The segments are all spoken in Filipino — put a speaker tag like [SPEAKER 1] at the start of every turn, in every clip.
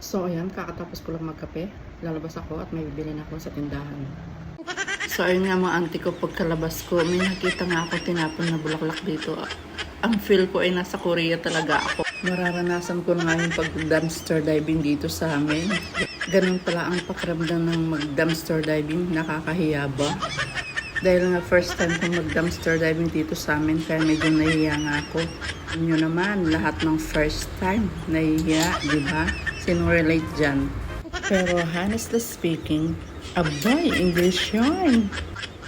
[SPEAKER 1] So ayan, kakatapos ko lang magkape. Lalabas ako at may bibilin ako sa tindahan. So ayun nga mga auntie ko, pagkalabas ko, may nakita nga ako tinapon na bulaklak dito. Ang feel ko ay nasa Korea talaga ako. Mararanasan ko na nga yung pag-dumpster diving dito sa amin. Ganun pala ang pakiramdam ng mag-dumpster diving, nakakahiya ba? Dahil nga first time kong mag-dumpster diving dito sa amin, kaya medyo nahihiya nga ako. Inyo naman, lahat ng first time, nahihiya, di ba? Sino relate dyan? Pero honestly speaking, abay, English yun.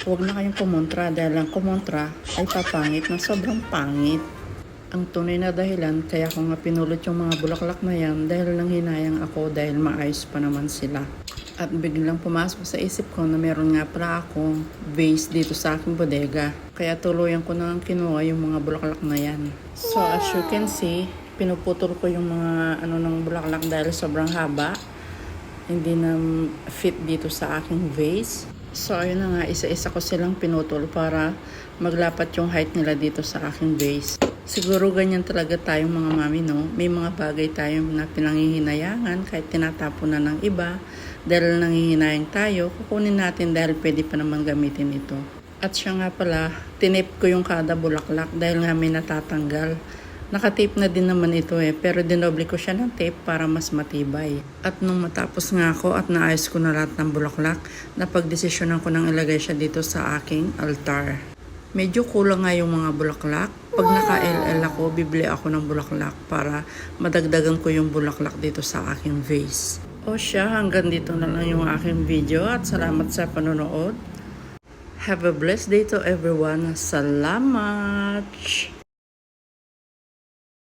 [SPEAKER 1] Huwag na kayong kumontra dahil ang kumontra ay papangit na sobrang pangit. Ang tunay na dahilan kaya ko nga pinulot yung mga bulaklak na yan dahil lang hinayang ako dahil maayos pa naman sila. At biglang pumasok sa isip ko na meron nga pala akong vase dito sa aking bodega. Kaya tuluyan ko na lang kinuha yung mga bulaklak na yan. So as you can see, pinuputol ko yung mga ng bulaklak dahil sobrang haba. Hindi na fit dito sa aking vase. So ayun na nga, isa-isa ko silang pinutol para maglapat yung height nila dito sa aking vase. Siguro ganyan talaga tayong mga mami, no? May mga bagay tayong na pinanghihinayangan kahit tinatapon na ng iba. Dahil nanghihinayang tayo, kukunin natin dahil pwede pa naman gamitin ito. At siya nga pala, tinip ko yung kada bulaklak dahil nga may natatanggal. Nakatape na din naman ito pero dinoble ko siya ng tape para mas matibay. At nung matapos nga ako at naayos ko na lahat ng bulaklak, napagdesisyonan ko nang ilagay siya dito sa aking altar. Medyo kulang nga yung mga bulaklak. Pag naka-LL ako, bibili ako ng bulaklak para madagdagan ko yung bulaklak dito sa aking vase. O siya, hanggang dito na lang yung aking video at salamat sa panonood. Have a blessed day to everyone. Salamat!